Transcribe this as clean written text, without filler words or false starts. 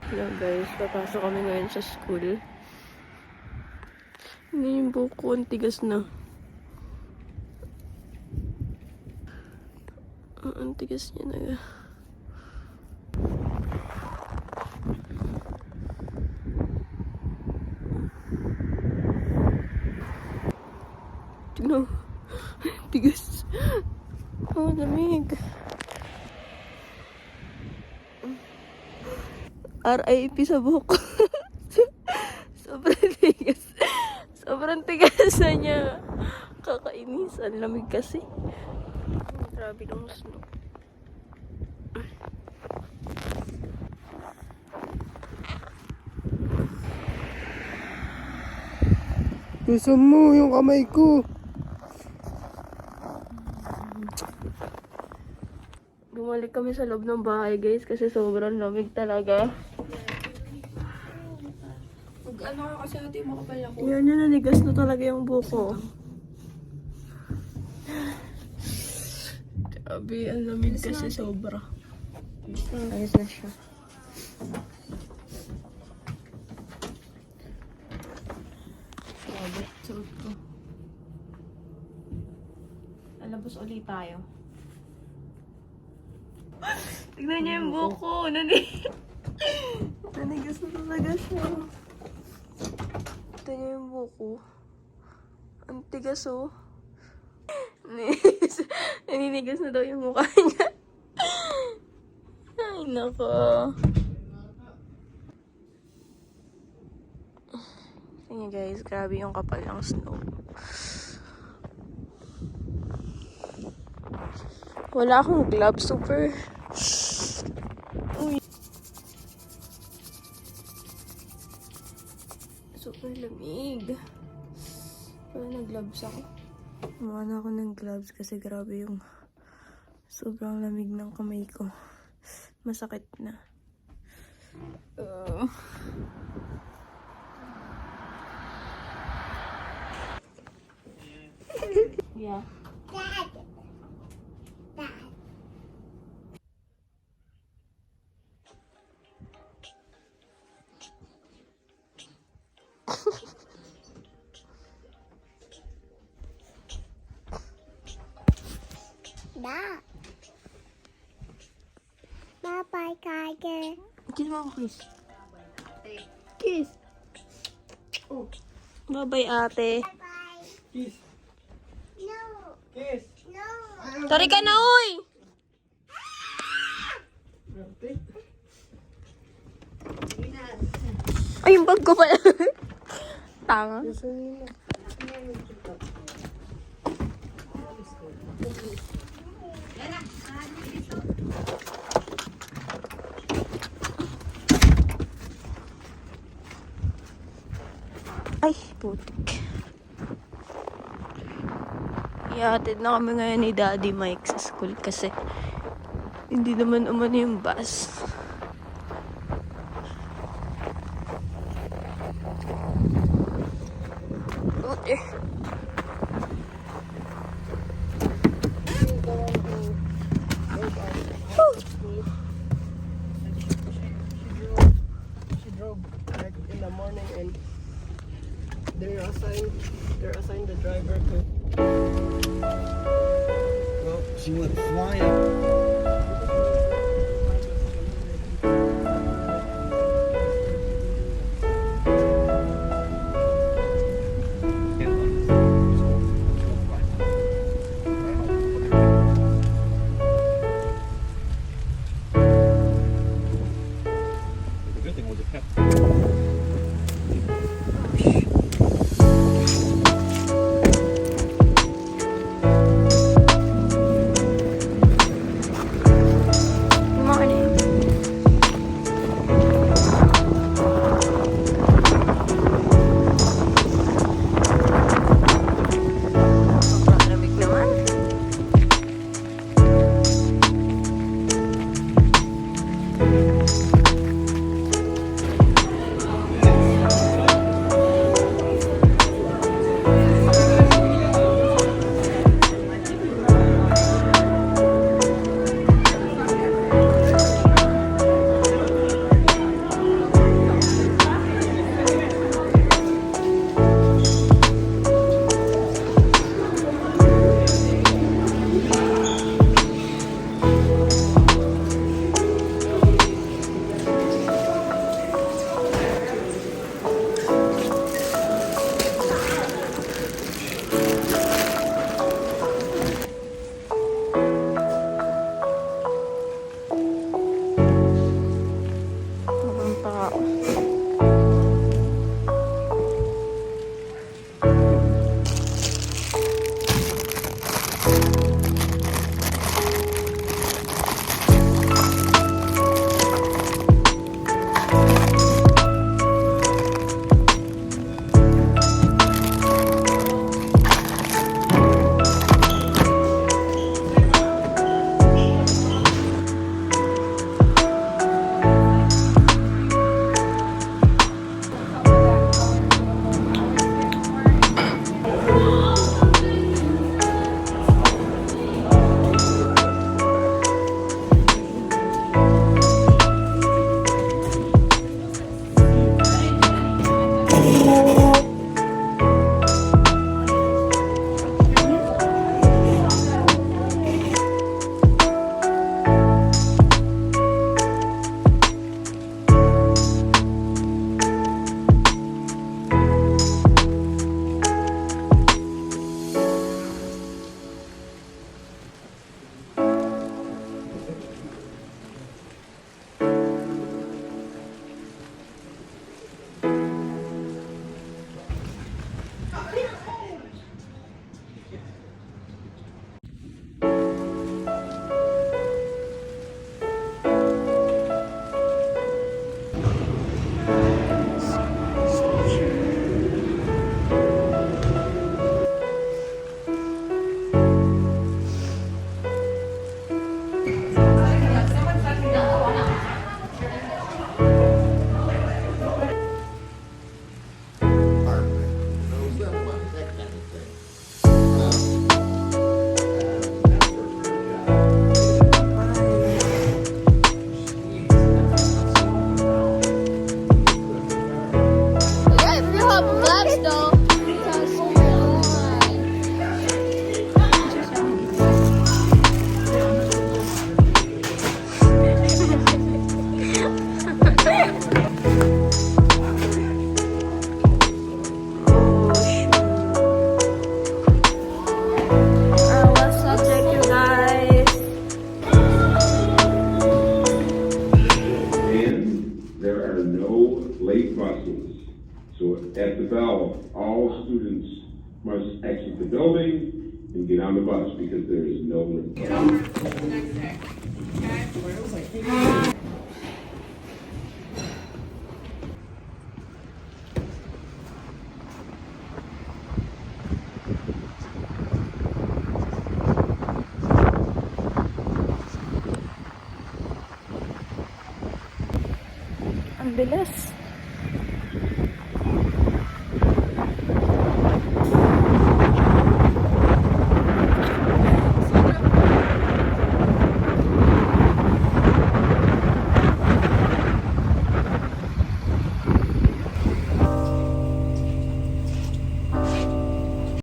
Hello guys, papasok kami ngayon sa school. Hindi yung buko, ang tigas na. Ang tigas niya na. Tignan. Tigas. Oh, lamig. RIP sa buhok. Sobrang tigas. Sobrang tigas na niya. Kakainis. Ang lamig kasi. Grabe ng snow. Gusto mo yung kamay ko. Bumalik kami sa loob ng bahay guys kasi sobrang lamig talaga. Ano ka kasi natin makapal ako. Yan yun, nanigas na talaga yung buko. Grabe, ang lamig kasi sobra. Ayos na siya. Grabe, suot ko. Lalabas ulit tayo. Tignan niyo yung buko. Nanigas na talaga siya. Tignan niyo yung buko. Ang tigas oh. Naninigas na daw yung mukha niya. Ay, nako. Tingnan guys, grabe yung kapal ng snow. Wala akong gloves, super. Uy. Super lamig. Wala nag-gloves ako. Kumuha na ako ng gloves kasi grabe yung sobrang lamig ng kamay ko. Masakit na. Yeah. Da. Bye-bye, Tiger. Kiss mo ako, kiss. Kiss. Oh. Bye-bye, ate. Bye-bye. Kiss. No. Kiss. No. Tari ka na, uy! Ay, yung bag ko pala. Tanga. Ay, putik. Ihatid na kami ngayon ni Daddy Mike sa school kasi hindi naman umano yung bus. Okay. She drove like in the morning and they're assigned the driver to. Well, she went flying. The good thing was it kept. all students must exit the building and get on the bus because there is no room. Ang bilis.